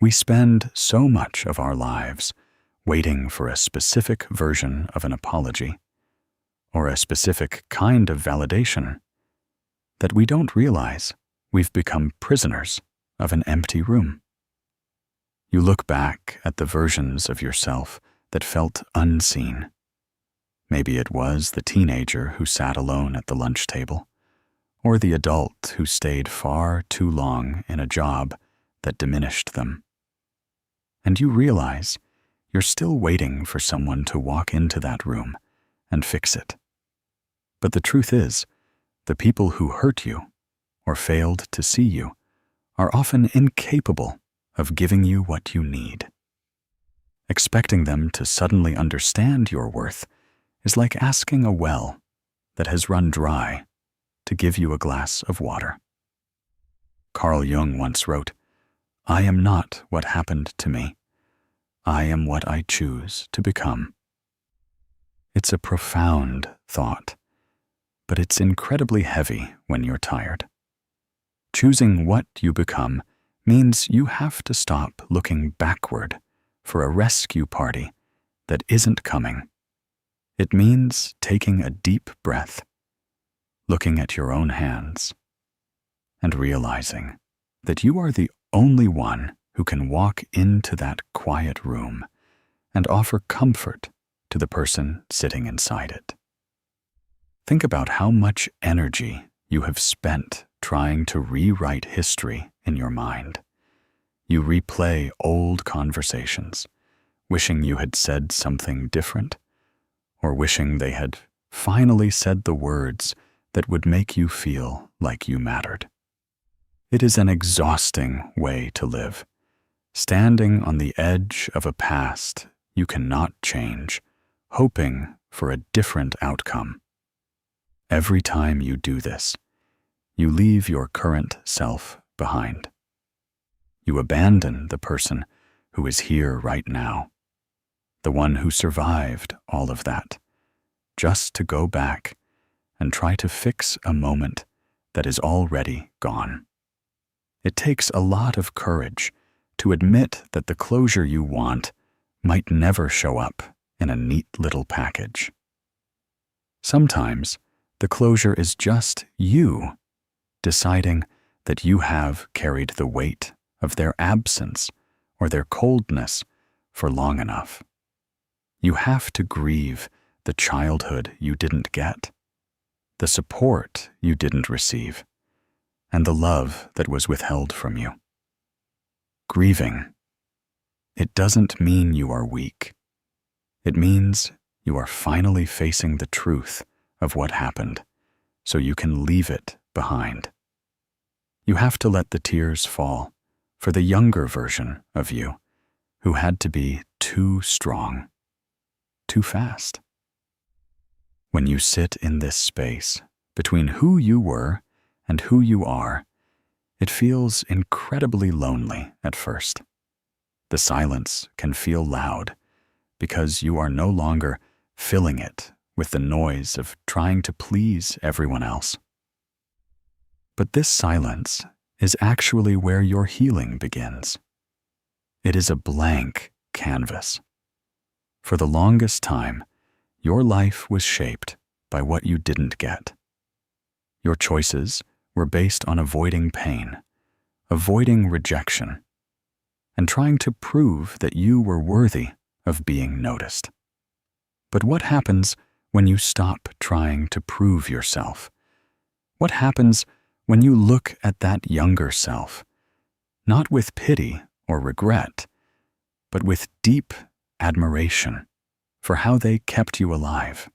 We spend so much of our lives waiting for a specific version of an apology or a specific kind of validation that we don't realize we've become prisoners of an empty room. You look back at the versions of yourself that felt unseen. Maybe it was the teenager who sat alone at the lunch table, or the adult who stayed far too long in a job that diminished them. And you realize you're still waiting for someone to walk into that room and fix it. But the truth is, the people who hurt you or failed to see you are often incapable of giving you what you need. Expecting them to suddenly understand your worth is like asking a well that has run dry to give you a glass of water. Carl Jung once wrote, "I am not what happened to me. I am what I choose to become." It's a profound thought, but it's incredibly heavy when you're tired. Choosing what you become means you have to stop looking backward for a rescue party that isn't coming. It means taking a deep breath, looking at your own hands, and realizing that you are the only one who can walk into that quiet room and offer comfort to the person sitting inside it. Think about how much energy you have spent trying to rewrite history in your mind. You replay old conversations, wishing you had said something different, or wishing they had finally said the words that would make you feel like you mattered. It is an exhausting way to live, standing on the edge of a past you cannot change, hoping for a different outcome. Every time you do this, you leave your current self behind. You abandon the person who is here right now, the one who survived all of that, just to go back and try to fix a moment that is already gone. It takes a lot of courage to admit that the closure you want might never show up in a neat little package. Sometimes the closure is just you deciding that you have carried the weight of their absence or their coldness for long enough. You have to grieve the childhood you didn't get, the support you didn't receive, and the love that was withheld from you. Grieving, it doesn't mean you are weak. It means you are finally facing the truth of what happened, so you can leave it behind. You have to let the tears fall for the younger version of you who had to be too strong, too fast. When you sit in this space between who you were and who you are, it feels incredibly lonely at first. The silence can feel loud because you are no longer filling it with the noise of trying to please everyone else. But this silence is actually where your healing begins. It is a blank canvas. For the longest time, your life was shaped by what you didn't get. Your choices were based on avoiding pain, avoiding rejection, and trying to prove that you were worthy of being noticed. But what happens when you stop trying to prove yourself? What happens when you look at that younger self, not with pity or regret, but with deep admiration for how they kept you alive?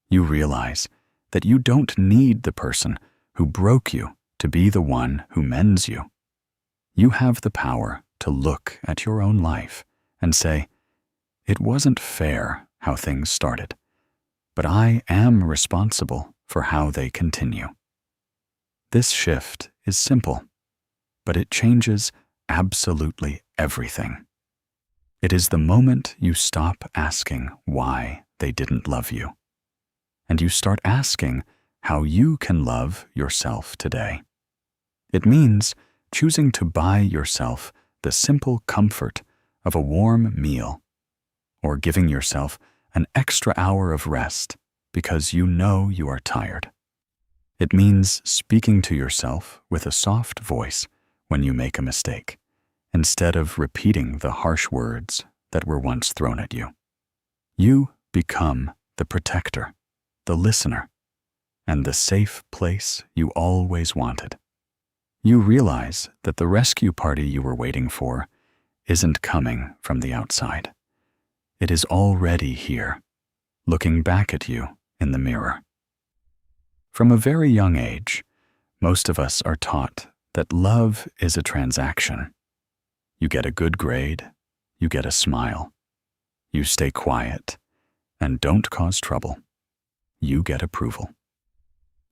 You realize that you don't need the person who broke you to be the one who mends you. You have the power to look at your own life and say, "It wasn't fair how things started, but I am responsible for how they continue." This shift is simple, but it changes absolutely everything. It is the moment you stop asking why they didn't love you, and you start asking how you can love yourself today. It means choosing to buy yourself the simple comfort of a warm meal, or giving yourself an extra hour of rest because you know you are tired. It means speaking to yourself with a soft voice when you make a mistake, instead of repeating the harsh words that were once thrown at you. You become the protector, the listener, and the safe place you always wanted. You realize that the rescue party you were waiting for isn't coming from the outside. It is already here, looking back at you in the mirror. From a very young age, most of us are taught that love is a transaction. You get a good grade, you get a smile. You stay quiet and don't cause trouble. You get approval.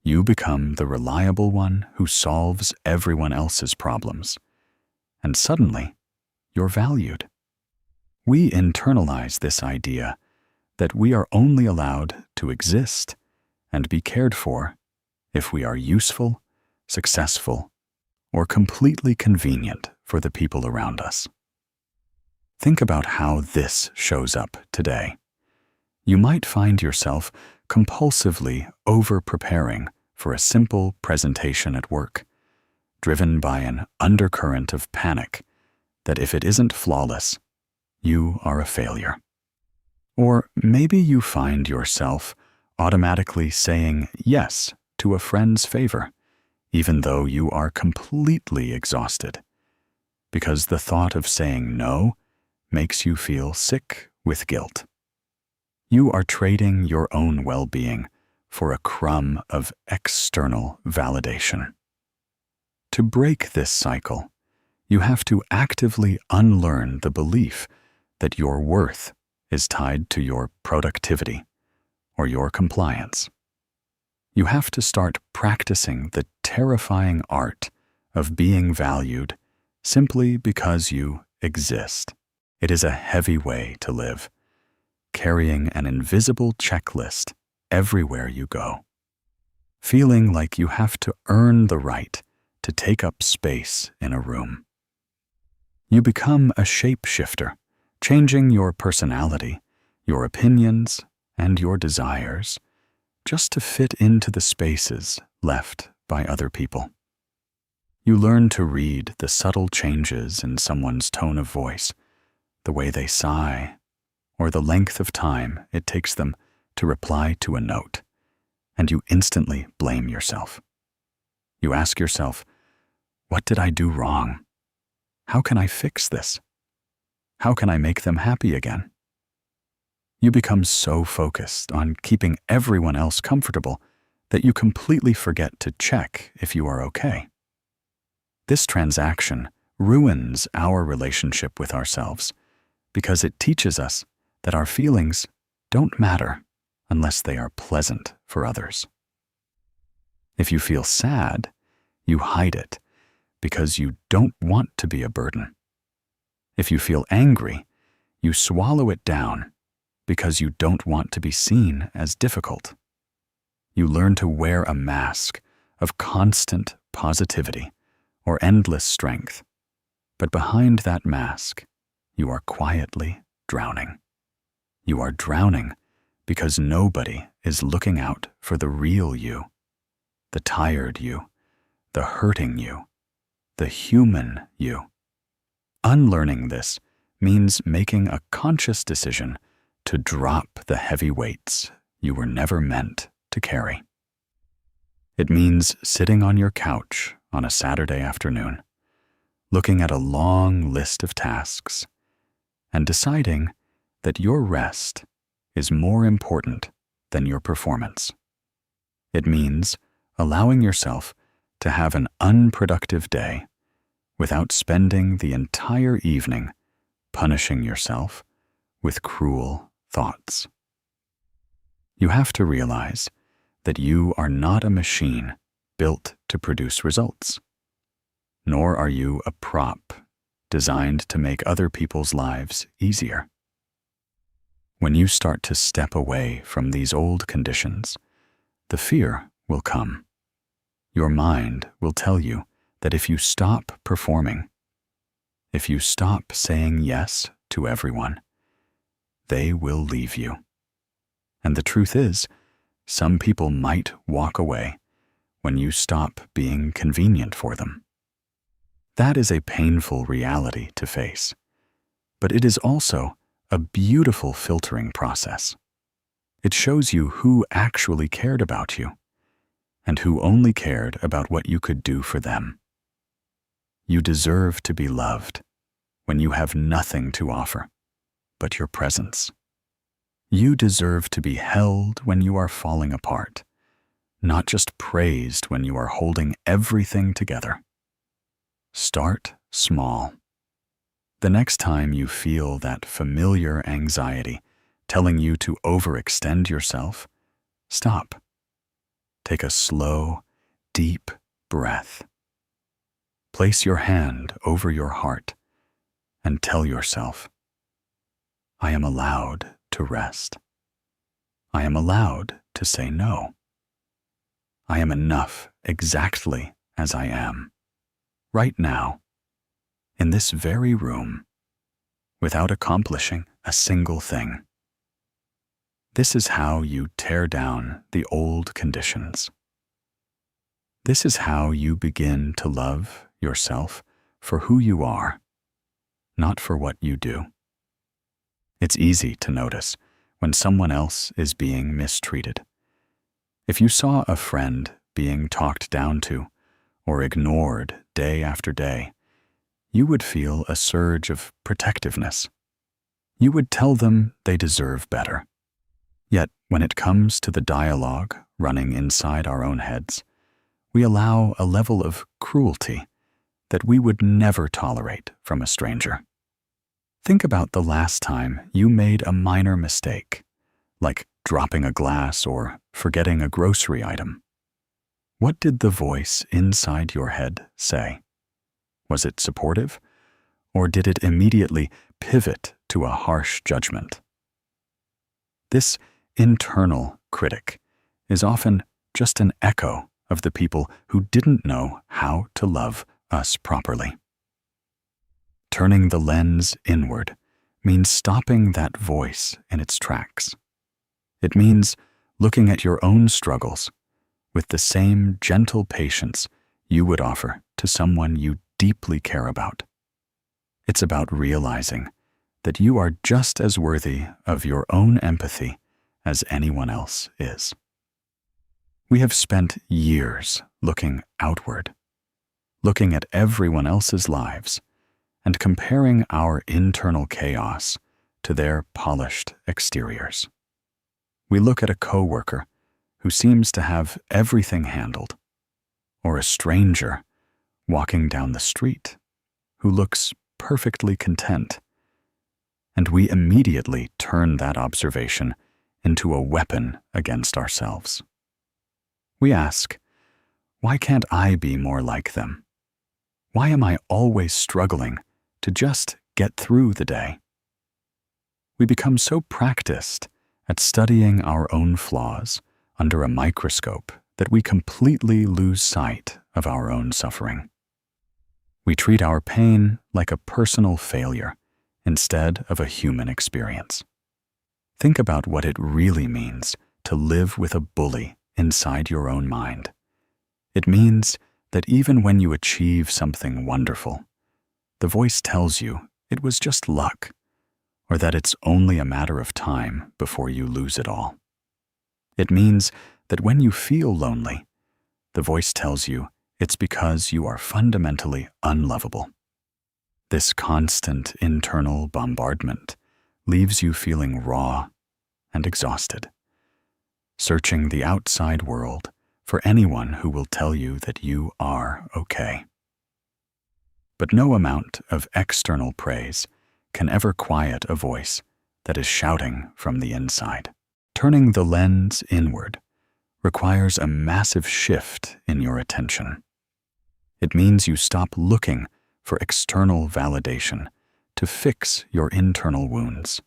You become the reliable one who solves everyone else's problems. And suddenly, you're valued. We internalize this idea that we are only allowed to exist and be cared for if we are useful, successful, or completely convenient for the people around us. Think about how this shows up today. You might find yourself compulsively over-preparing for a simple presentation at work, driven by an undercurrent of panic that if it isn't flawless, you are a failure. Or maybe you find yourself automatically saying yes to a friend's favor, even though you are completely exhausted, because the thought of saying no makes you feel sick with guilt. You are trading your own well-being for a crumb of external validation. To break this cycle, you have to actively unlearn the belief that your worth is tied to your productivity or your compliance. You have to start practicing the terrifying art of being valued simply because you exist. It is a heavy way to live, carrying an invisible checklist everywhere you go, feeling like you have to earn the right to take up space in a room. You become a shapeshifter, changing your personality, your opinions, and your desires just to fit into the spaces left by other people. You learn to read the subtle changes in someone's tone of voice, the way they sigh, or the length of time it takes them to reply to a note, and you instantly blame yourself. You ask yourself, what did I do wrong? How can I fix this? How can I make them happy again? You become so focused on keeping everyone else comfortable that you completely forget to check if you are okay. This transaction ruins our relationship with ourselves because it teaches us that our feelings don't matter unless they are pleasant for others. If you feel sad, you hide it because you don't want to be a burden. If you feel angry, you swallow it down because you don't want to be seen as difficult. You learn to wear a mask of constant positivity or endless strength, but behind that mask, you are quietly drowning. You are drowning because nobody is looking out for the real you, the tired you, the hurting you, the human you. Unlearning this means making a conscious decision to drop the heavy weights you were never meant to carry. It means sitting on your couch on a Saturday afternoon, looking at a long list of tasks, and deciding that your rest is more important than your performance. It means allowing yourself to have an unproductive day without spending the entire evening punishing yourself with cruel thoughts. You have to realize that you are not a machine built to produce results, nor are you a prop designed to make other people's lives easier. When you start to step away from these old conditions, the fear will come. Your mind will tell you that if you stop performing, If you stop saying yes to everyone, they will leave you. And the truth is, some people might walk away when you stop being convenient for them. That is a painful reality to face, but it is also a beautiful filtering process. It shows you who actually cared about you and who only cared about what you could do for them. You deserve to be loved when you have nothing to offer but your presence. You deserve to be held when you are falling apart, not just praised when you are holding everything together. Start small. The next time you feel that familiar anxiety telling you to overextend yourself, stop. Take a slow, deep breath. Place your hand over your heart and tell yourself, I am allowed to rest. I am allowed to say no. I am enough exactly as I am, right now, in this very room, without accomplishing a single thing. This is how you tear down the old conditions. This is how you begin to love yourself for who you are, not for what you do. It's easy to notice when someone else is being mistreated. If you saw a friend being talked down to or ignored day after day, you would feel a surge of protectiveness. You would tell them they deserve better. Yet, when it comes to the dialogue running inside our own heads, we allow a level of cruelty that we would never tolerate from a stranger. Think about the last time you made a minor mistake, like dropping a glass or forgetting a grocery item. What did the voice inside your head say? Was it supportive, or did it immediately pivot to a harsh judgment? This internal critic is often just an echo of the people who didn't know how to love us properly. Turning the lens inward means stopping that voice in its tracks. It means looking at your own struggles with the same gentle patience you would offer to someone you deeply care about. It's about realizing that you are just as worthy of your own empathy as anyone else is. We have spent years looking outward, looking at everyone else's lives, and comparing our internal chaos to their polished exteriors. We look at a coworker who seems to have everything handled, or a stranger walking down the street who looks perfectly content, and we immediately turn that observation into a weapon against ourselves. We ask, why can't I be more like them? Why am I always struggling to just get through the day? We become so practiced at studying our own flaws under a microscope that we completely lose sight of our own suffering. We treat our pain like a personal failure instead of a human experience. Think about what it really means to live with a bully inside your own mind. It means that even when you achieve something wonderful, the voice tells you it was just luck, or that it's only a matter of time before you lose it all. It means that when you feel lonely, the voice tells you it's because you are fundamentally unlovable. This constant internal bombardment leaves you feeling raw and exhausted, searching the outside world for anyone who will tell you that you are okay. But no amount of external praise can ever quiet a voice that is shouting from the inside. Turning the lens inward requires a massive shift in your attention. It means you stop looking for external validation to fix your internal wounds.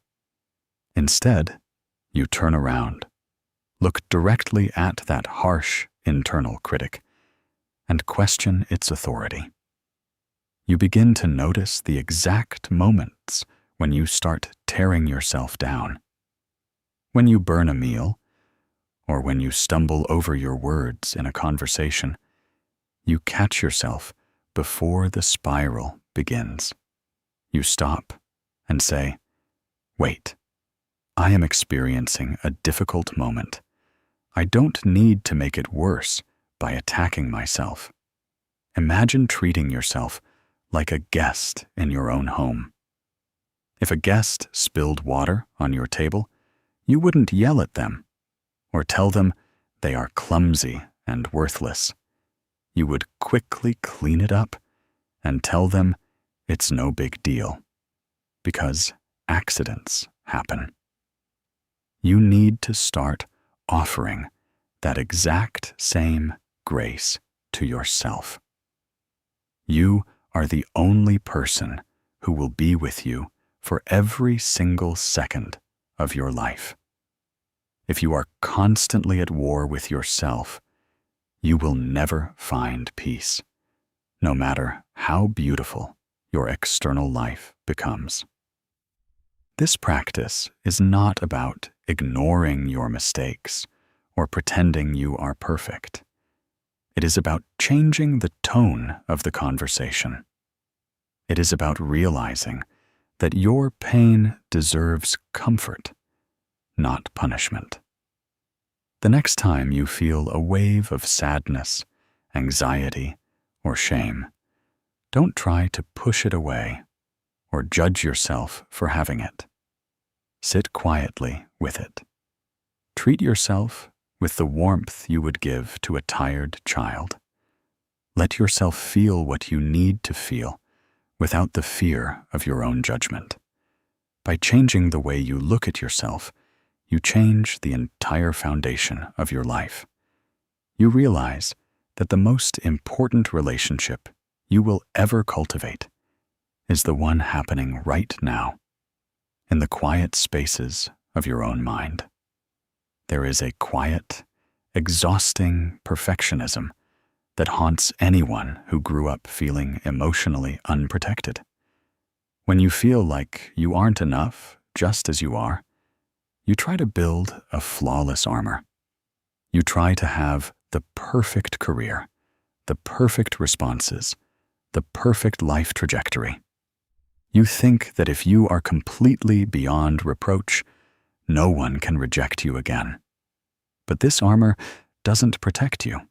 Instead, you turn around, look directly at that harsh internal critic, and question its authority. You begin to notice the exact moments when you start tearing yourself down. When you burn a meal, or when you stumble over your words in a conversation, you catch yourself before the spiral begins. You stop and say, "Wait, I am experiencing a difficult moment. I don't need to make it worse by attacking myself." Imagine treating yourself like a guest in your own home. If a guest spilled water on your table, you wouldn't yell at them or tell them they are clumsy and worthless. You would quickly clean it up and tell them it's no big deal, because accidents happen. You need to start offering that exact same grace to yourself. You are the only person who will be with you for every single second of your life. If you are constantly at war with yourself, you will never find peace, no matter how beautiful your external life becomes. This practice is not about ignoring your mistakes or pretending you are perfect. It is about changing the tone of the conversation. It is about realizing that your pain deserves comfort, not punishment. The next time you feel a wave of sadness, anxiety, or shame, don't try to push it away or judge yourself for having it. Sit quietly with it. Treat yourself with the warmth you would give to a tired child. Let yourself feel what you need to feel without the fear of your own judgment. By changing the way you look at yourself, you change the entire foundation of your life. You realize that the most important relationship you will ever cultivate is the one happening right now, in the quiet spaces of your own mind. There is a quiet, exhausting perfectionism that haunts anyone who grew up feeling emotionally unprotected. When you feel like you aren't enough just as you are, you try to build a flawless armor. You try to have the perfect career, the perfect responses, the perfect life trajectory. You think that if you are completely beyond reproach, no one can reject you again. But this armor doesn't protect you.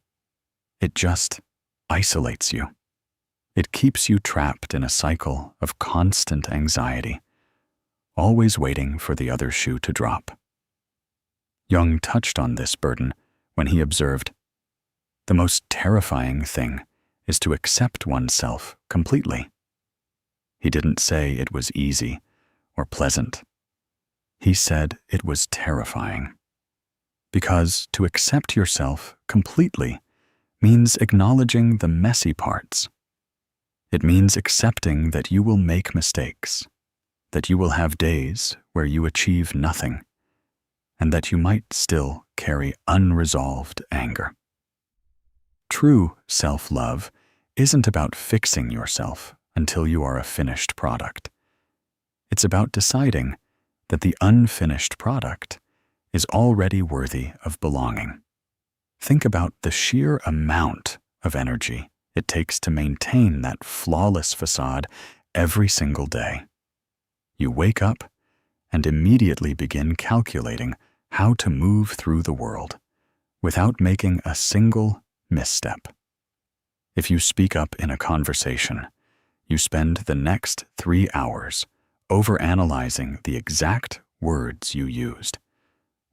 It just isolates you. It keeps you trapped in a cycle of constant anxiety, always waiting for the other shoe to drop. Jung touched on this burden when he observed, "The most terrifying thing is to accept oneself completely." He didn't say it was easy or pleasant. He said it was terrifying. Because to accept yourself completely means acknowledging the messy parts. It means accepting that you will make mistakes, that you will have days where you achieve nothing, and that you might still carry unresolved anger. True self-love isn't about fixing yourself until you are a finished product. It's about deciding that the unfinished product is already worthy of belonging. Think about the sheer amount of energy it takes to maintain that flawless facade every single day. You wake up and immediately begin calculating how to move through the world without making a single misstep. If you speak up in a conversation, you spend the next 3 hours overanalyzing the exact words you used,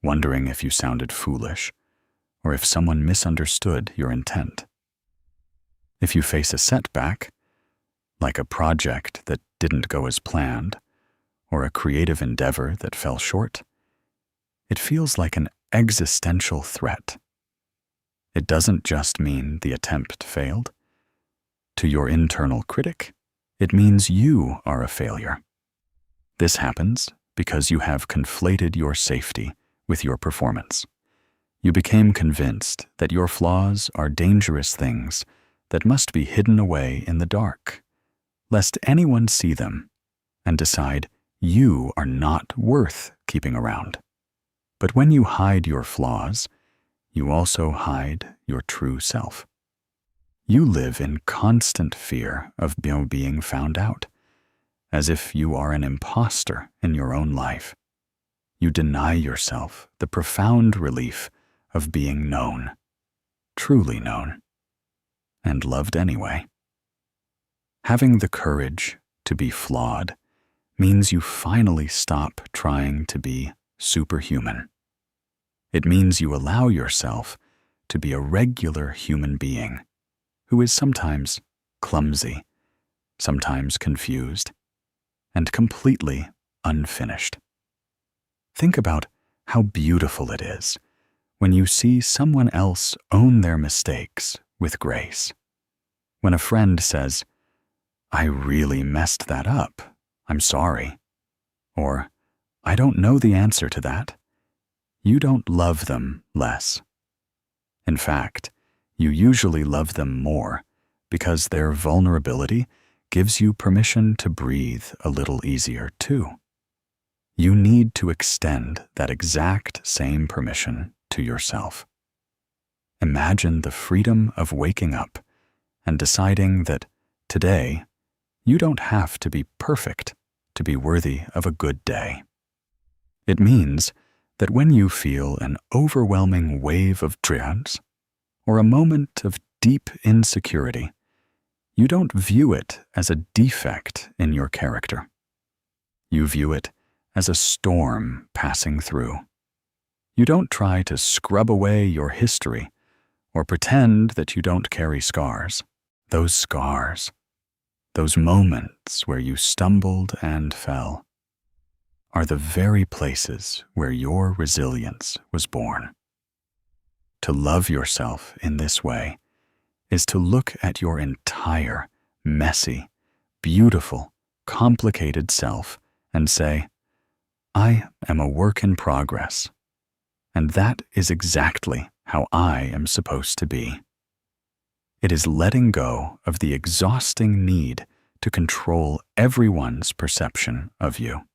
wondering if you sounded foolish or if someone misunderstood your intent. If you face a setback, like a project that didn't go as planned or a creative endeavor that fell short, it feels like an existential threat. It doesn't just mean the attempt failed. To your internal critic, it means you are a failure. This happens because you have conflated your safety with your performance. You became convinced that your flaws are dangerous things that must be hidden away in the dark, lest anyone see them and decide you are not worth keeping around. But when you hide your flaws, you also hide your true self. You live in constant fear of being found out, as if you are an imposter in your own life. You deny yourself the profound relief of being known, truly known, and loved anyway. Having the courage to be flawed means you finally stop trying to be superhuman. It means you allow yourself to be a regular human being who is sometimes clumsy, sometimes confused, and completely unfinished. Think about how beautiful it is when you see someone else own their mistakes with grace. When a friend says, "I really messed that up, I'm sorry," or "I don't know the answer to that," you don't love them less. In fact, you usually love them more because their vulnerability gives you permission to breathe a little easier too. You need to extend that exact same permission to yourself. Imagine the freedom of waking up and deciding that today you don't have to be perfect to be worthy of a good day. It means that when you feel an overwhelming wave of dread or a moment of deep insecurity, you don't view it as a defect in your character. You view it as a storm passing through. You don't try to scrub away your history or pretend that you don't carry scars. Those scars, those moments where you stumbled and fell, are the very places where your resilience was born. To love yourself in this way is to look at your entire, messy, beautiful, complicated self and say, "I am a work in progress, and that is exactly how I am supposed to be." It is letting go of the exhausting need to control everyone's perception of you.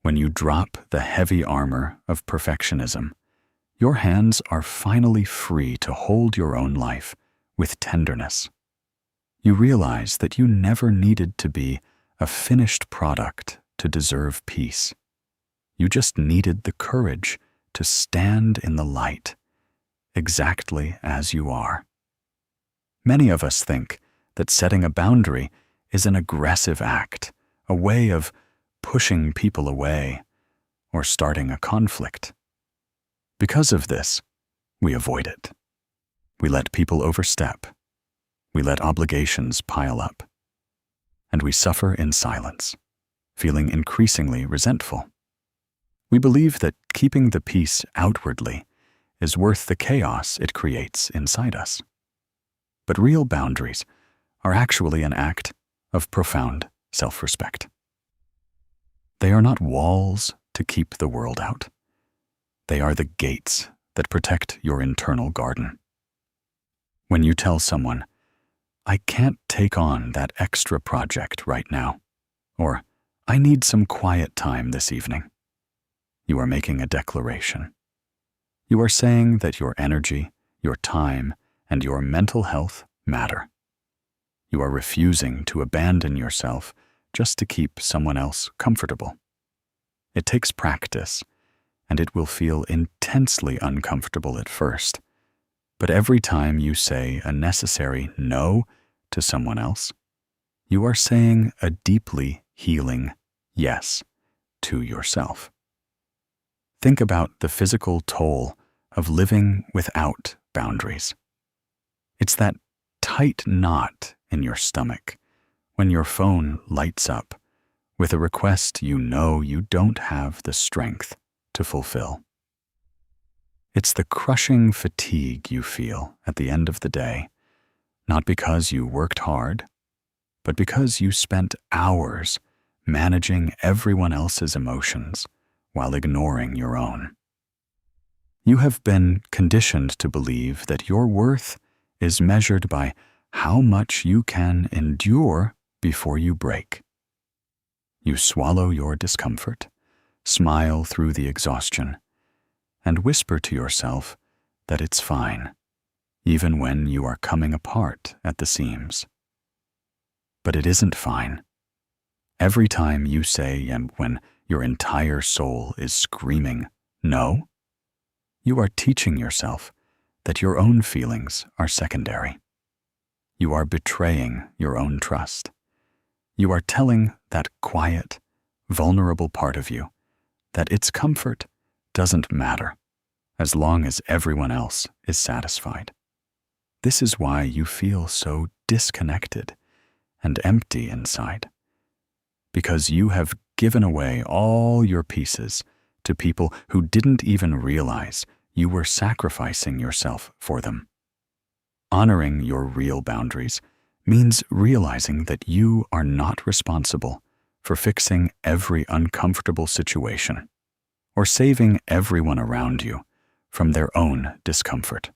When you drop the heavy armor of perfectionism, your hands are finally free to hold your own life with tenderness. You realize that you never needed to be a finished product to deserve peace. You just needed the courage to stand in the light, exactly as you are. Many of us think that setting a boundary is an aggressive act, a way of pushing people away or starting a conflict. Because of this, we avoid it. We let people overstep. We let obligations pile up. And we suffer in silence, feeling increasingly resentful. We believe that keeping the peace outwardly is worth the chaos it creates inside us. But real boundaries are actually an act of profound self-respect. They are not walls to keep the world out. They are the gates that protect your internal garden. When you tell someone, "I can't take on that extra project right now," or "I need some quiet time this evening," you are making a declaration. You are saying that your energy, your time, and your mental health matter. You are refusing to abandon yourself just to keep someone else comfortable. It takes practice, and it will feel intensely uncomfortable at first. But every time you say a necessary no to someone else, you are saying a deeply healing yes to yourself. Think about the physical toll of living without boundaries. It's that tight knot in your stomach when your phone lights up with a request you know you don't have the strength to fulfill. It's the crushing fatigue you feel at the end of the day, not because you worked hard, but because you spent hours managing everyone else's emotions while ignoring your own. You have been conditioned to believe that your worth is measured by how much you can endure before you break. You swallow your discomfort, smile through the exhaustion, and whisper to yourself that it's fine, even when you are coming apart at the seams. But it isn't fine. Every time you say, and when your entire soul is screaming, no, you are teaching yourself that your own feelings are secondary. You are betraying your own trust. You are telling that quiet, vulnerable part of you that its comfort doesn't matter as long as everyone else is satisfied. This is why you feel so disconnected and empty inside, because you have given away all your pieces to people who didn't even realize you were sacrificing yourself for them. Honoring your real boundaries means realizing that you are not responsible for fixing every uncomfortable situation or saving everyone around you from their own discomfort.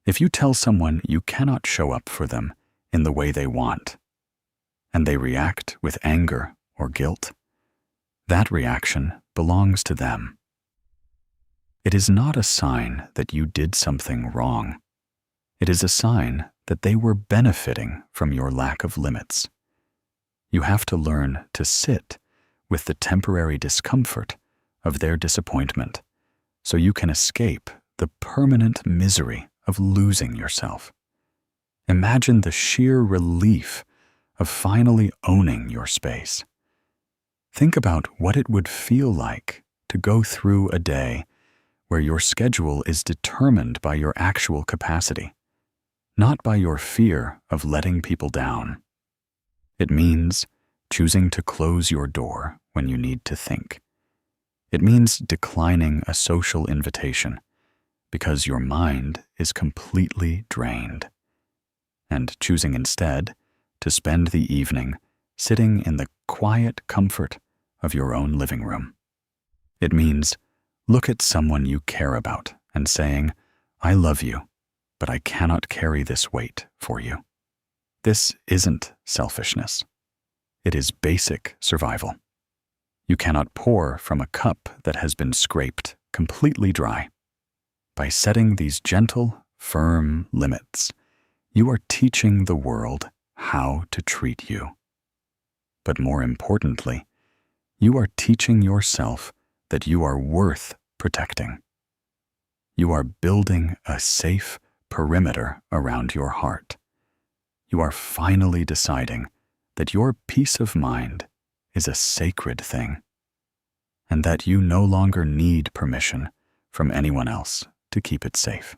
If you tell someone you cannot show up for them in the way they want, and they react with anger or guilt, that reaction belongs to them. It is not a sign that you did something wrong. It is a sign that they were benefiting from your lack of limits. You have to learn to sit with the temporary discomfort of their disappointment so you can escape the permanent misery of losing yourself. Imagine the sheer relief of finally owning your space. Think about what it would feel like to go through a day where your schedule is determined by your actual capacity, not by your fear of letting people down. It means choosing to close your door when you need to think. It means declining a social invitation because your mind is completely drained, and choosing instead to spend the evening sitting in the quiet comfort of your own living room. It means look at someone you care about and saying, "I love you, but I cannot carry this weight for you." This isn't selfishness. It is basic survival. You cannot pour from a cup that has been scraped completely dry. By setting these gentle, firm limits, you are teaching the world how to treat you. But more importantly, you are teaching yourself that you are worth protecting. You are building a safe perimeter around your heart. You are finally deciding that your peace of mind is a sacred thing, and that you no longer need permission from anyone else to keep it safe.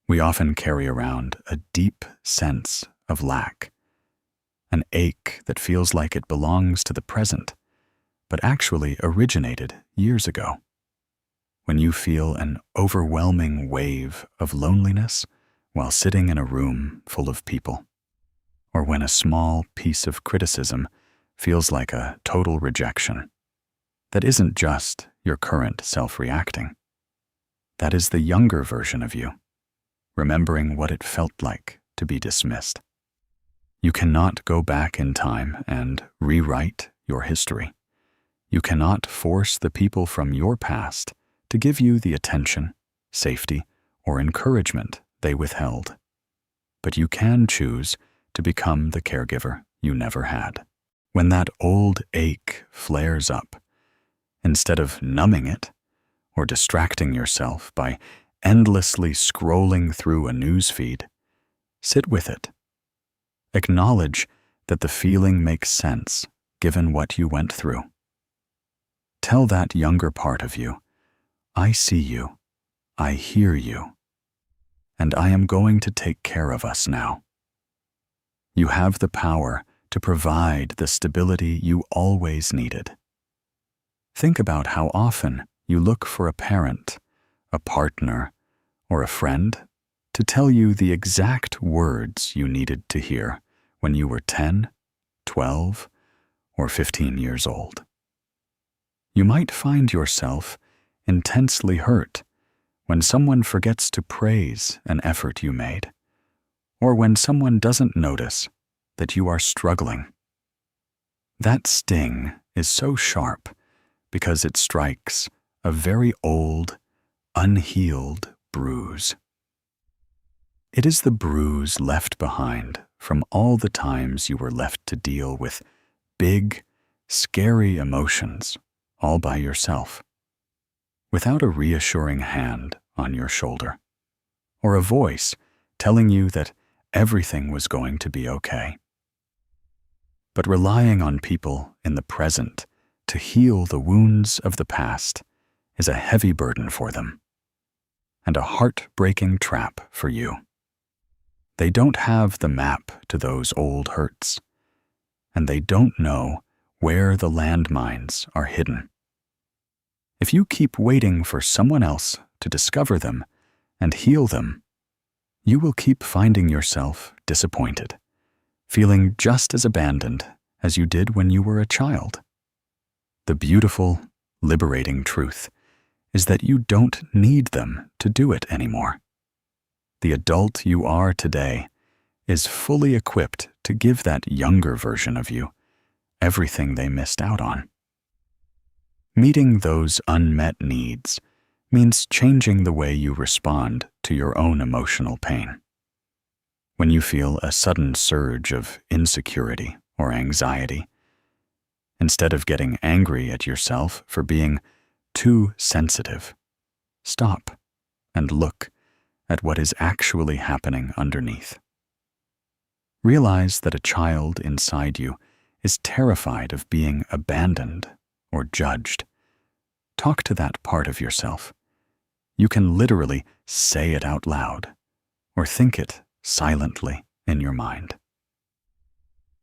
We often carry around a deep sense of lack, an ache that feels like it belongs to the present, but actually originated years ago. When you feel an overwhelming wave of loneliness while sitting in a room full of people, or when a small piece of criticism feels like a total rejection, that isn't just your current self reacting. That is the younger version of you, remembering what it felt like to be dismissed. You cannot go back in time and rewrite your history. You cannot force the people from your past to give you the attention, safety, or encouragement they withheld. But you can choose to become the caregiver you never had. When that old ache flares up, instead of numbing it or distracting yourself by endlessly scrolling through a news feed, sit with it. Acknowledge that the feeling makes sense given what you went through. Tell that younger part of you, "I see you, I hear you, and I am going to take care of us now." You have the power to provide the stability you always needed. Think about how often you look for a parent, a partner, or a friend to tell you the exact words you needed to hear when you were 10, 12, or 15 years old. You might find yourself intensely hurt when someone forgets to praise an effort you made, or when someone doesn't notice that you are struggling. That sting is so sharp because it strikes a very old, unhealed bruise. It is the bruise left behind from all the times you were left to deal with big, scary emotions all by yourself, without a reassuring hand on your shoulder, or a voice telling you that everything was going to be okay. But relying on people in the present to heal the wounds of the past is a heavy burden for them, and a heart-breaking trap for you. They don't have the map to those old hurts, and they don't know where the landmines are hidden. If you keep waiting for someone else to discover them and heal them, you will keep finding yourself disappointed, feeling just as abandoned as you did when you were a child. The beautiful, liberating truth is that you don't need them to do it anymore. The adult you are today is fully equipped to give that younger version of you everything they missed out on. Meeting those unmet needs means changing the way you respond to your own emotional pain. When you feel a sudden surge of insecurity or anxiety, instead of getting angry at yourself for being too sensitive, stop and look at what is actually happening underneath. Realize that a child inside you is terrified of being abandoned or judged. Talk to that part of yourself. You can literally say it out loud or think it silently in your mind.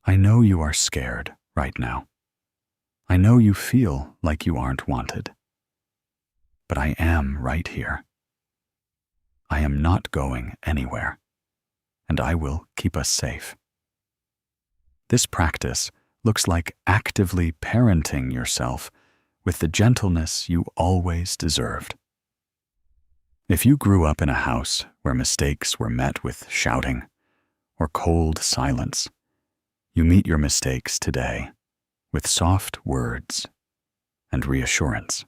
I know you are scared right now. I know you feel like you aren't wanted. But I am right here. I am not going anywhere, and I will keep us safe. This practice looks like actively parenting yourself with the gentleness you always deserved. If you grew up in a house where mistakes were met with shouting or cold silence, you meet your mistakes today with soft words and reassurance.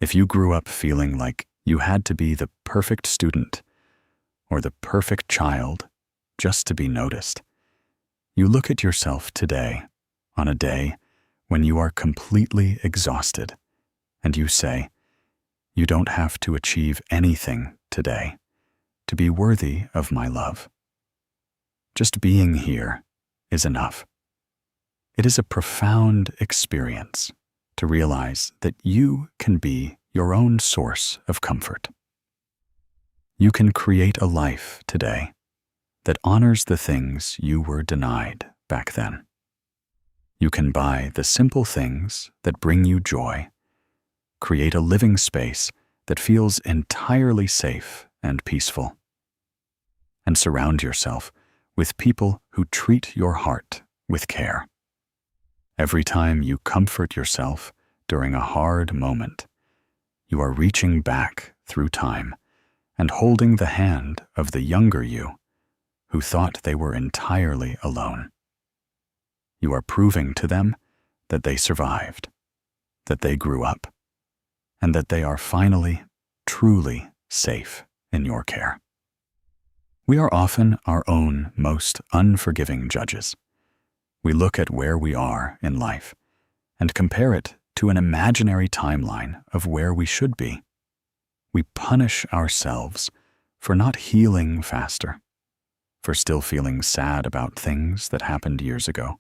If you grew up feeling like you had to be the perfect student or the perfect child just to be noticed, you look at yourself today on a day when you are completely exhausted, and you say, you don't have to achieve anything today to be worthy of my love. Just being here is enough. It is a profound experience to realize that you can be your own source of comfort. You can create a life today that honors the things you were denied back then. You can buy the simple things that bring you joy, create a living space that feels entirely safe and peaceful, and surround yourself with people who treat your heart with care. Every time you comfort yourself during a hard moment, you are reaching back through time and holding the hand of the younger you who thought they were entirely alone. You are proving to them that they survived, that they grew up, and that they are finally, truly safe in your care. We are often our own most unforgiving judges. We look at where we are in life and compare it to an imaginary timeline of where we should be. We punish ourselves for not healing faster, for still feeling sad about things that happened years ago,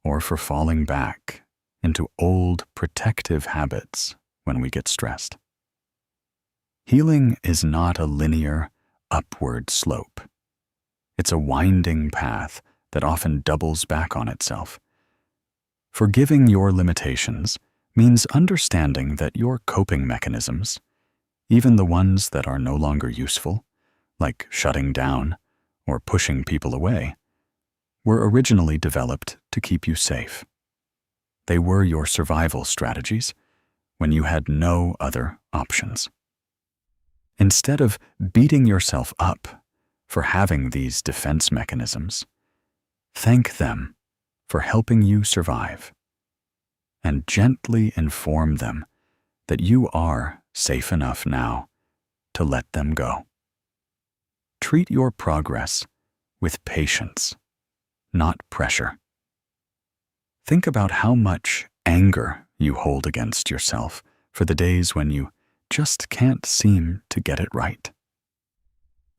or for falling back into old protective habits when we get stressed. Healing is not a linear, upward slope. It's a winding path that often doubles back on itself. Forgiving your limitations means understanding that your coping mechanisms, even the ones that are no longer useful, like shutting down or pushing people away, were originally developed to keep you safe. They were your survival strategies when you had no other options. Instead of beating yourself up for having these defense mechanisms, Thank them for helping you survive, and gently inform them that you are safe enough now to let them go. Treat your progress with patience, not pressure. Think about how much anger you hold against yourself for the days when you just can't seem to get it right.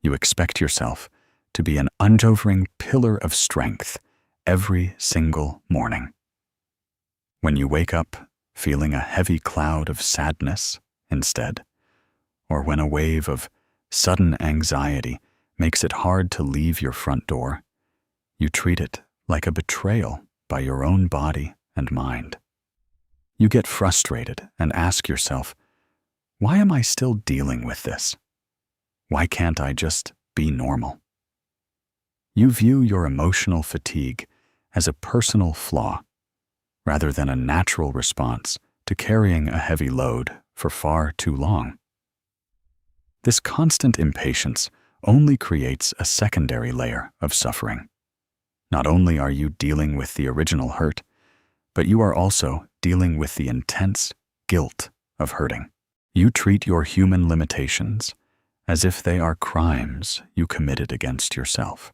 You expect yourself to be an unwavering pillar of strength every single morning. When you wake up feeling a heavy cloud of sadness instead, or when a wave of sudden anxiety makes it hard to leave your front door, you treat it like a betrayal by your own body and mind. You get frustrated and ask yourself, why am I still dealing with this? Why can't I just be normal? You view your emotional fatigue as a personal flaw, rather than a natural response to carrying a heavy load for far too long. This constant impatience only creates a secondary layer of suffering. Not only are you dealing with the original hurt, but you are also dealing with the intense guilt of hurting. You treat your human limitations as if they are crimes you committed against yourself.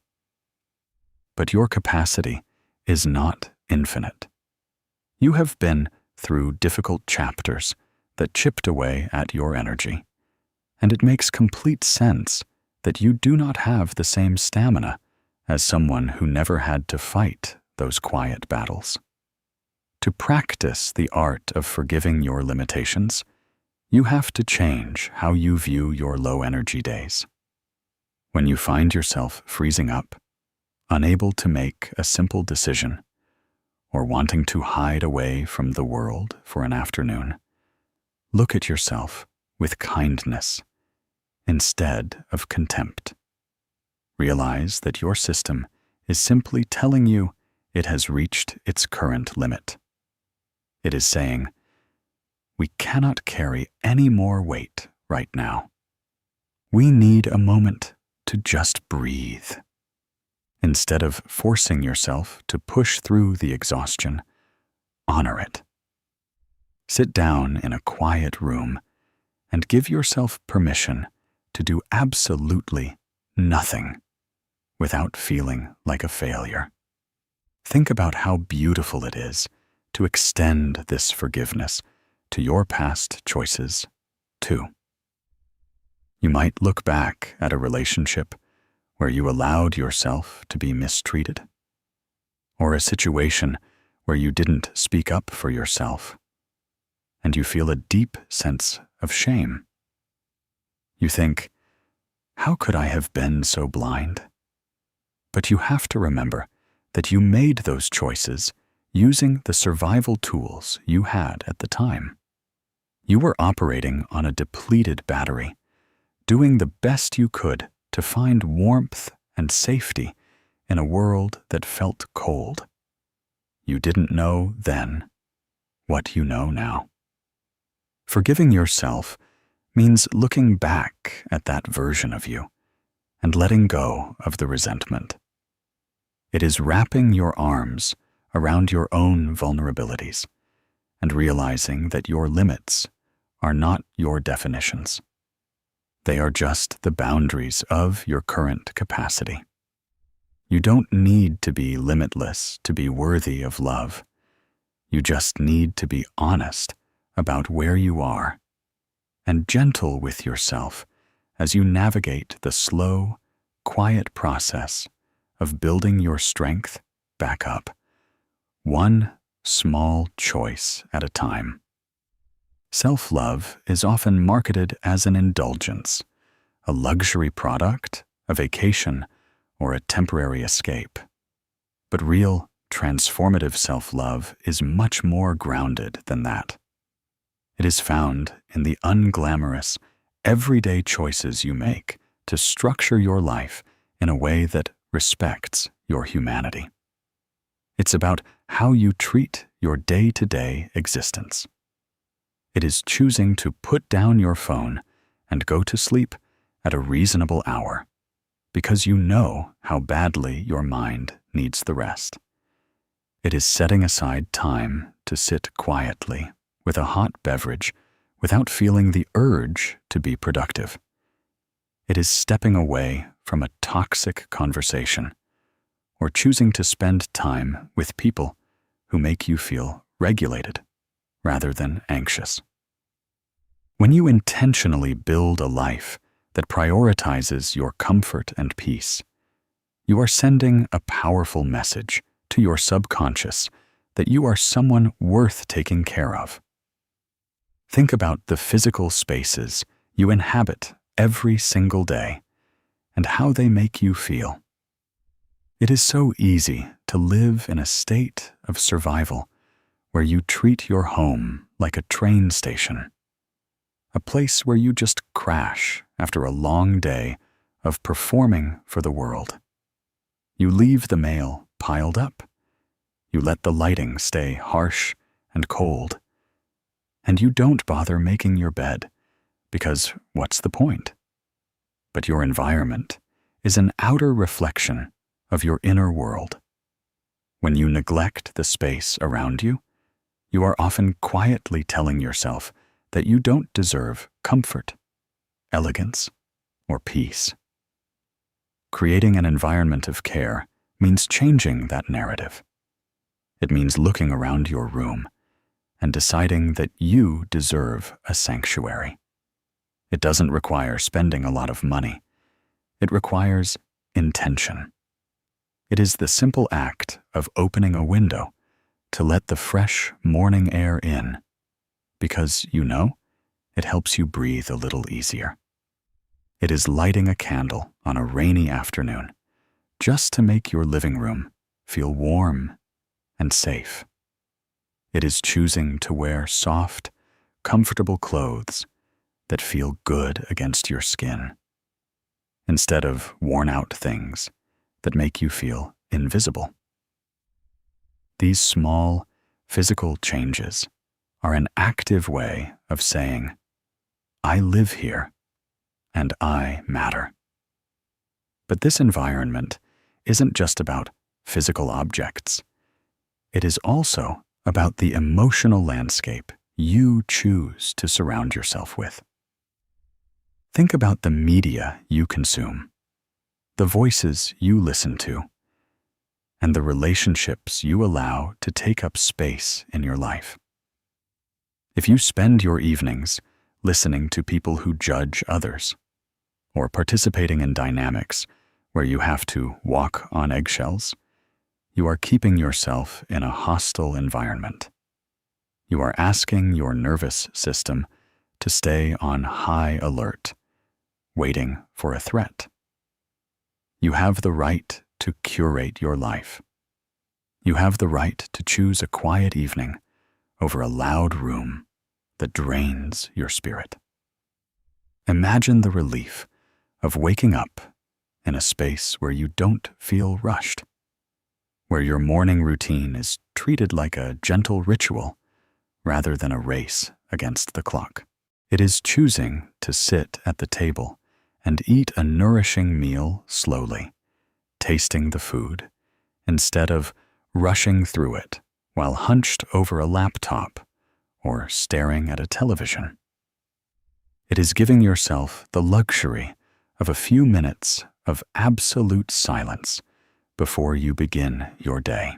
But your capacity is not infinite. You have been through difficult chapters that chipped away at your energy, and it makes complete sense that you do not have the same stamina as someone who never had to fight those quiet battles. To practice the art of forgiving your limitations, you have to change how you view your low-energy days. When you find yourself freezing up, unable to make a simple decision, or wanting to hide away from the world for an afternoon, look at yourself with kindness instead of contempt. Realize that your system is simply telling you it has reached its current limit. It is saying, we cannot carry any more weight right now. We need a moment to just breathe. Instead of forcing yourself to push through the exhaustion, honor it. Sit down in a quiet room and give yourself permission to do absolutely nothing without feeling like a failure. Think about how beautiful it is to extend this forgiveness to your past choices, too. You might look back at a relationship where you allowed yourself to be mistreated, or a situation where you didn't speak up for yourself, and you feel a deep sense of shame. You think, how could I have been so blind? But you have to remember that you made those choices using the survival tools you had at the time. You were operating on a depleted battery, doing the best you could to find warmth and safety in a world that felt cold. You didn't know then what you know now. Forgiving yourself means looking back at that version of you and letting go of the resentment. It is wrapping your arms around your own vulnerabilities and realizing that your limits are not your definitions. They are just the boundaries of your current capacity. You don't need to be limitless to be worthy of love. You just need to be honest about where you are and gentle with yourself as you navigate the slow, quiet process of building your strength back up, one small choice at a time. Self-love is often marketed as an indulgence, a luxury product, a vacation, or a temporary escape. But real, transformative self-love is much more grounded than that. It is found in the unglamorous, everyday choices you make to structure your life in a way that respects your humanity. It's about how you treat your day-to-day existence. It is choosing to put down your phone and go to sleep at a reasonable hour, because you know how badly your mind needs the rest. It is setting aside time to sit quietly with a hot beverage without feeling the urge to be productive. It is stepping away from a toxic conversation or choosing to spend time with people who make you feel regulated rather than anxious. When you intentionally build a life that prioritizes your comfort and peace, you are sending a powerful message to your subconscious that you are someone worth taking care of. Think about the physical spaces you inhabit every single day and how they make you feel. It is so easy to live in a state of survival where you treat your home like a train station, a place where you just crash after a long day of performing for the world. You leave the mail piled up. You let the lighting stay harsh and cold. And you don't bother making your bed, because what's the point? But your environment is an outer reflection of your inner world. When you neglect the space around you, you are often quietly telling yourself that you don't deserve comfort, elegance, or peace. Creating an environment of care means changing that narrative. It means looking around your room and deciding that you deserve a sanctuary. It doesn't require spending a lot of money. It requires intention. It is the simple act of opening a window to let the fresh morning air in, because you know it helps you breathe a little easier. It is lighting a candle on a rainy afternoon just to make your living room feel warm and safe. It is choosing to wear soft, comfortable clothes that feel good against your skin, instead of worn-out things that make you feel invisible. These small, physical changes are an active way of saying, I live here and I matter. But this environment isn't just about physical objects. It is also about the emotional landscape you choose to surround yourself with. Think about the media you consume, the voices you listen to, and the relationships you allow to take up space in your life. If you spend your evenings listening to people who judge others, or participating in dynamics where you have to walk on eggshells, you are keeping yourself in a hostile environment. You are asking your nervous system to stay on high alert, waiting for a threat. You have the right to curate your life. You have the right to choose a quiet evening over a loud room that drains your spirit. Imagine the relief of waking up in a space where you don't feel rushed, where your morning routine is treated like a gentle ritual rather than a race against the clock. It is choosing to sit at the table and eat a nourishing meal slowly, tasting the food, instead of rushing through it while hunched over a laptop or staring at a television. It is giving yourself the luxury of a few minutes of absolute silence before you begin your day.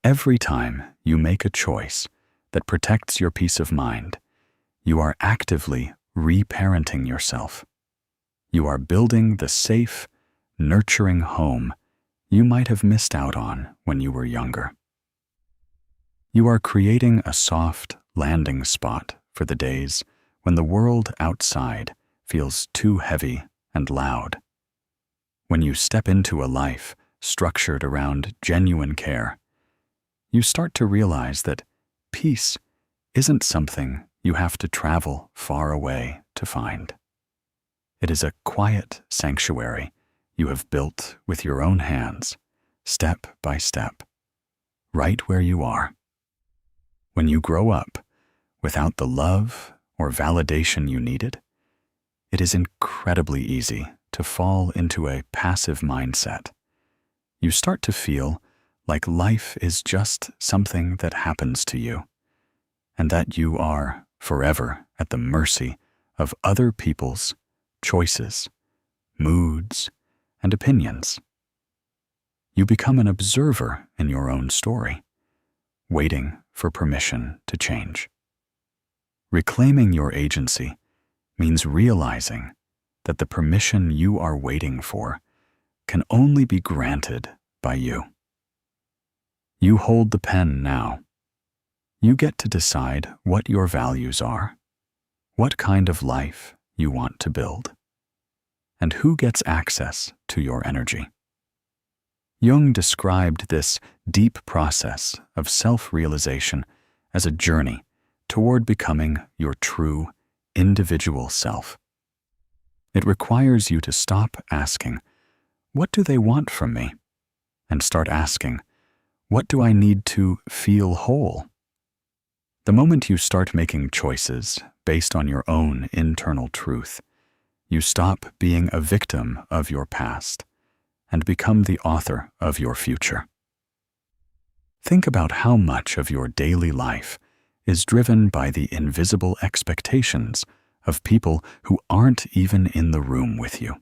Every time you make a choice that protects your peace of mind, you are actively reparenting yourself. You are building the safe, nurturing home you might have missed out on when you were younger. You are creating a soft landing spot for the days when the world outside feels too heavy and loud. When you step into a life structured around genuine care, you start to realize that peace isn't something you have to travel far away to find. It is a quiet sanctuary you have built with your own hands, step by step, right where you are. When you grow up without the love or validation you needed, it is incredibly easy to fall into a passive mindset. You start to feel like life is just something that happens to you, and that you are forever at the mercy of other people's choices, moods, and opinions. You become an observer in your own story, waiting for permission to change. Reclaiming your agency means realizing that the permission you are waiting for can only be granted by you. You hold the pen now. You get to decide what your values are, what kind of life you want to build, and who gets access to your energy. Jung described this deep process of self-realization as a journey toward becoming your true, individual self. It requires you to stop asking, "What do they want from me?" and start asking, "What do I need to feel whole?" The moment you start making choices based on your own internal truth, you stop being a victim of your past and become the author of your future. Think about how much of your daily life is driven by the invisible expectations of people who aren't even in the room with you.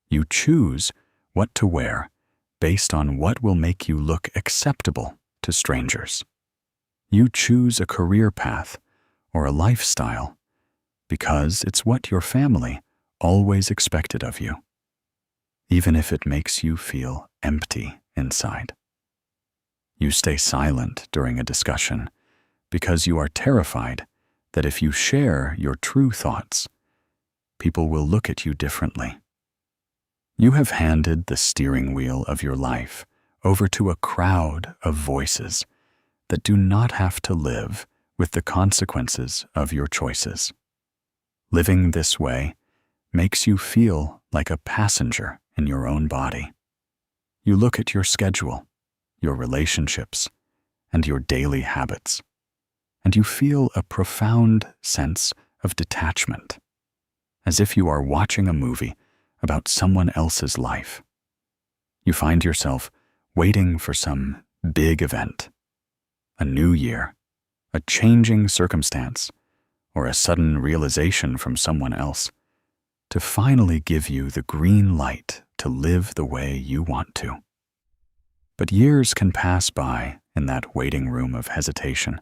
You choose what to wear based on what will make you look acceptable to strangers. You choose a career path or a lifestyle because it's what your family always expected of you, even if it makes you feel empty inside. You stay silent during a discussion because you are terrified that if you share your true thoughts, people will look at you differently. You have handed the steering wheel of your life over to a crowd of voices that do not have to live with the consequences of your choices. Living this way makes you feel like a passenger in your own body. You look at your schedule, your relationships, and your daily habits, and you feel a profound sense of detachment, as if you are watching a movie about someone else's life. You find yourself waiting for some big event, a new year, a changing circumstance, or a sudden realization from someone else to finally give you the green light to live the way you want to. But years can pass by in that waiting room of hesitation,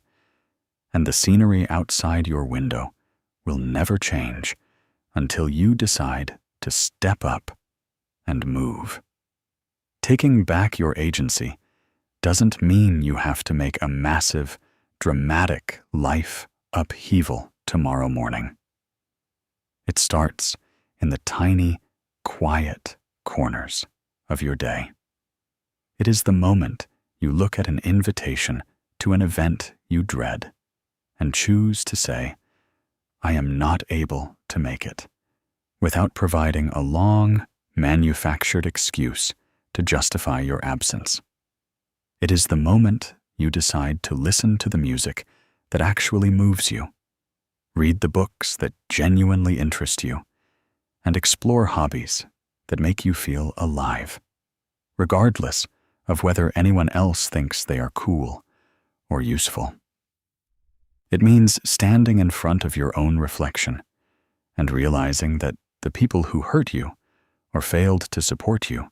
and the scenery outside your window will never change until you decide to step up and move. Taking back your agency doesn't mean you have to make a massive, dramatic life upheaval tomorrow morning. It starts in the tiny, quiet corners of your day. It is the moment you look at an invitation to an event you dread and choose to say, "I am not able to make it," without providing a long, manufactured excuse to justify your absence. It is the moment you decide to listen to the music that actually moves you, read the books that genuinely interest you, and explore hobbies that make you feel alive, regardless of whether anyone else thinks they are cool or useful. It means standing in front of your own reflection and realizing that the people who hurt you or failed to support you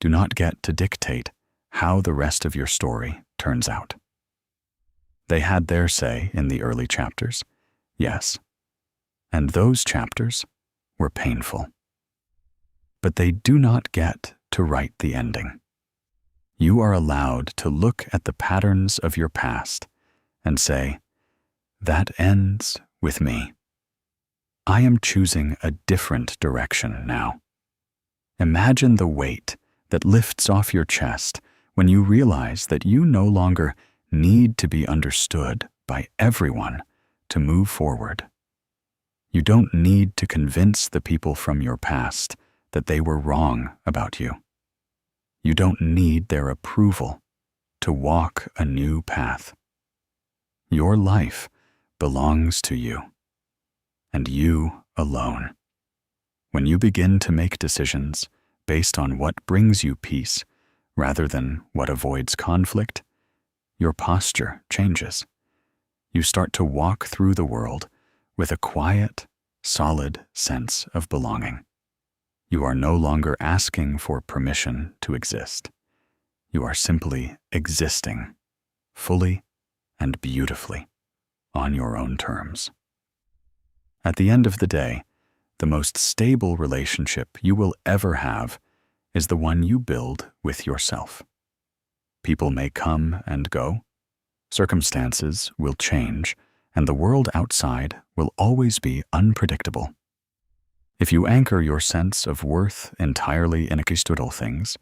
do not get to dictate how the rest of your story turns out. They had their say in the early chapters, yes, and those chapters were painful. But they do not get to write the ending. You are allowed to look at the patterns of your past and say, "That ends with me. I am choosing a different direction now." Imagine the weight that lifts off your chest when you realize that you no longer need to be understood by everyone to move forward. You don't need to convince the people from your past that they were wrong about you. You don't need their approval to walk a new path. Your life belongs to you, and you alone. When you begin to make decisions based on what brings you peace rather than what avoids conflict, your posture changes. You start to walk through the world with a quiet, solid sense of belonging. You are no longer asking for permission to exist. You are simply existing, fully and beautifully, on your own terms. At the end of the day, the most stable relationship you will ever have is the one you build with yourself. People may come and go, circumstances will change, and the world outside will always be unpredictable. If you anchor your sense of worth entirely in external things,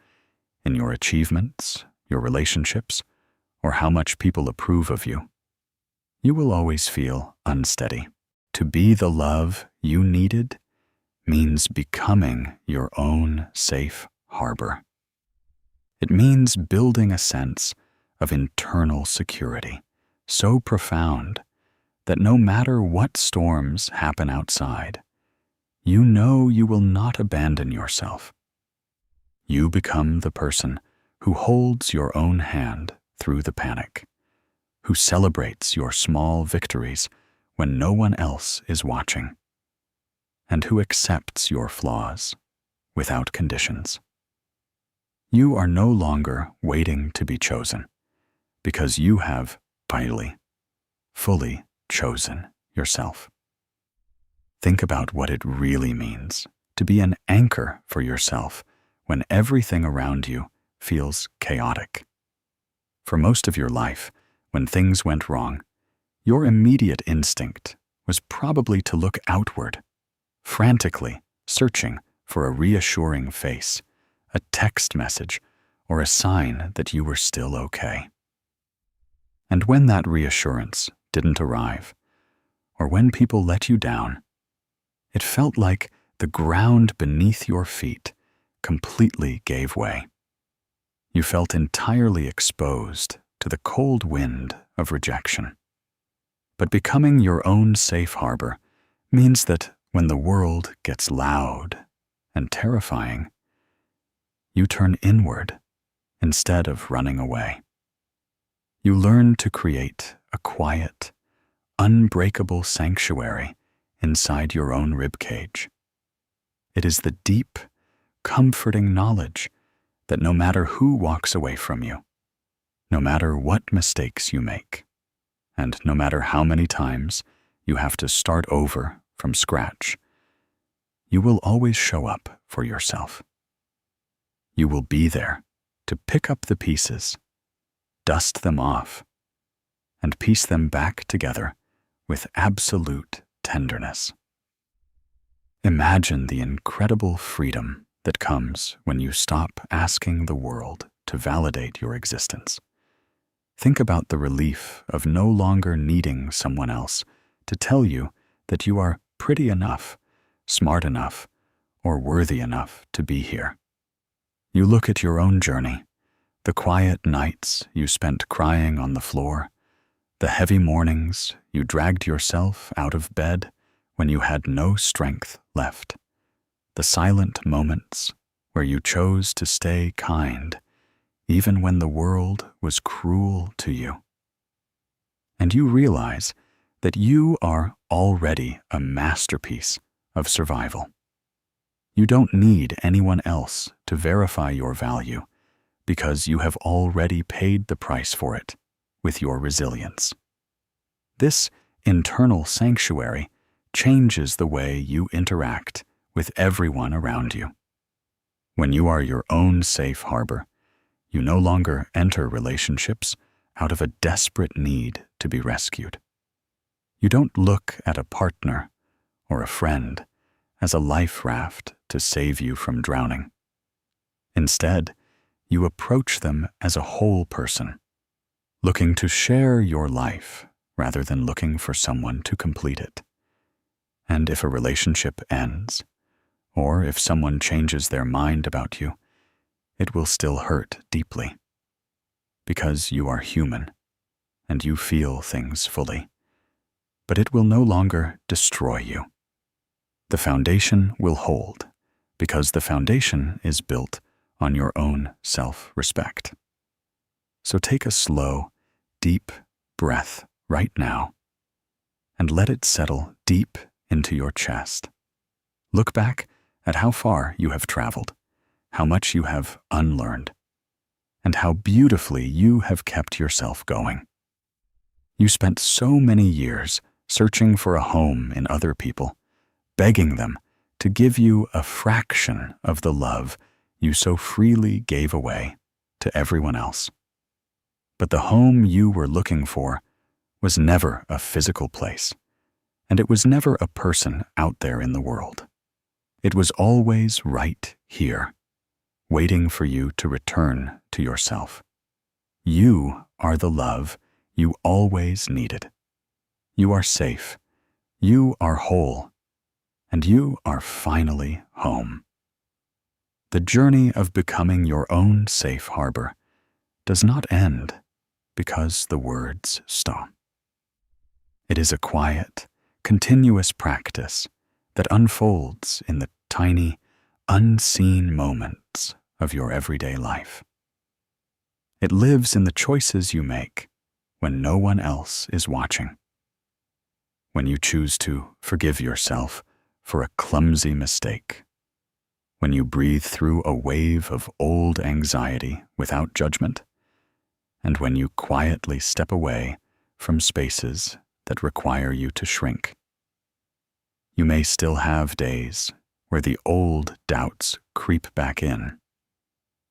in your achievements, your relationships, or how much people approve of you, you will always feel unsteady. To be the love you needed means becoming your own safe harbor. It means building a sense of internal security so profound that no matter what storms happen outside, you know you will not abandon yourself. You become the person who holds your own hand through the panic, who celebrates your small victories when no one else is watching, and who accepts your flaws without conditions. You are no longer waiting to be chosen, because you have finally, fully chosen yourself. Think about what it really means to be an anchor for yourself when everything around you feels chaotic. For most of your life, when things went wrong, your immediate instinct was probably to look outward, frantically searching for a reassuring face, a text message, or a sign that you were still okay. And when that reassurance didn't arrive, or when people let you down, it felt like the ground beneath your feet completely gave way. You felt entirely exposed to the cold wind of rejection. But becoming your own safe harbor means that when the world gets loud and terrifying, you turn inward instead of running away. You learn to create a quiet, unbreakable sanctuary inside your own ribcage. It is the deep, comforting knowledge that no matter who walks away from you, no matter what mistakes you make, and no matter how many times you have to start over from scratch, you will always show up for yourself. You will be there to pick up the pieces, dust them off, and piece them back together with absolute tenderness. Imagine the incredible freedom that comes when you stop asking the world to validate your existence. Think about the relief of no longer needing someone else to tell you that you are pretty enough, smart enough, or worthy enough to be here. You look at your own journey, the quiet nights you spent crying on the floor, the heavy mornings you dragged yourself out of bed when you had no strength left, the silent moments where you chose to stay kind even when the world was cruel to you. And you realize that you are already a masterpiece of survival. You don't need anyone else to verify your value because you have already paid the price for it with your resilience. This internal sanctuary changes the way you interact with everyone around you. When you are your own safe harbor, you no longer enter relationships out of a desperate need to be rescued. You don't look at a partner or a friend as a life raft to save you from drowning. Instead, you approach them as a whole person, looking to share your life rather than looking for someone to complete it. And if a relationship ends, or if someone changes their mind about you, it will still hurt deeply, because you are human and you feel things fully, but it will no longer destroy you. The foundation will hold, because the foundation is built on your own self-respect. So take a slow, deep breath right now, and let it settle deep into your chest. Look back at how far you have traveled, how much you have unlearned, and how beautifully you have kept yourself going. You spent so many years searching for a home in other people, begging them to give you a fraction of the love you so freely gave away to everyone else. But the home you were looking for was never a physical place, and it was never a person out there in the world. It was always right here, waiting for you to return to yourself. You are the love you always needed. You are safe, you are whole, and you are finally home. The journey of becoming your own safe harbor does not end because the words stop. It is a quiet, continuous practice that unfolds in the tiny, unseen moments of your everyday life. It lives in the choices you make when no one else is watching. When you choose to forgive yourself for a clumsy mistake. When you breathe through a wave of old anxiety without judgment. And when you quietly step away from spaces that require you to shrink. You may still have days where the old doubts creep back in,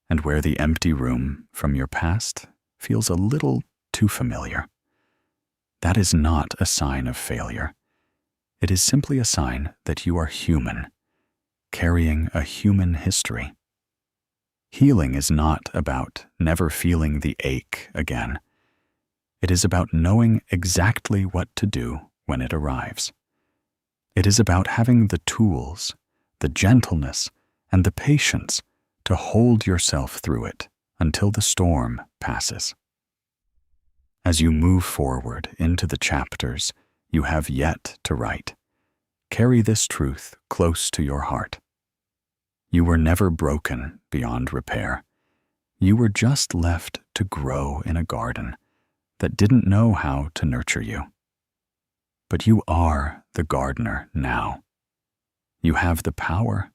and where the empty room from your past feels a little too familiar. That is not a sign of failure. It is simply a sign that you are human, carrying a human history. Healing is not about never feeling the ache again. It is about knowing exactly what to do when it arrives. It is about having the tools, the gentleness, and the patience to hold yourself through it until the storm passes. As you move forward into the chapters you have yet to write, carry this truth close to your heart. You were never broken beyond repair. You were just left to grow in a garden that didn't know how to nurture you. But you are the gardener now. You have the power,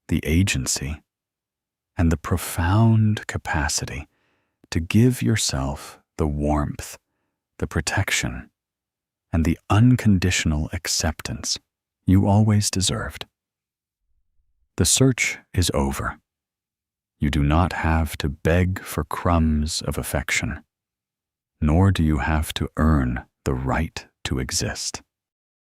the agency, and the profound capacity to give yourself the warmth, the protection, and the unconditional acceptance you always deserved. The search is over. You do not have to beg for crumbs of affection, nor do you have to earn the right to exist.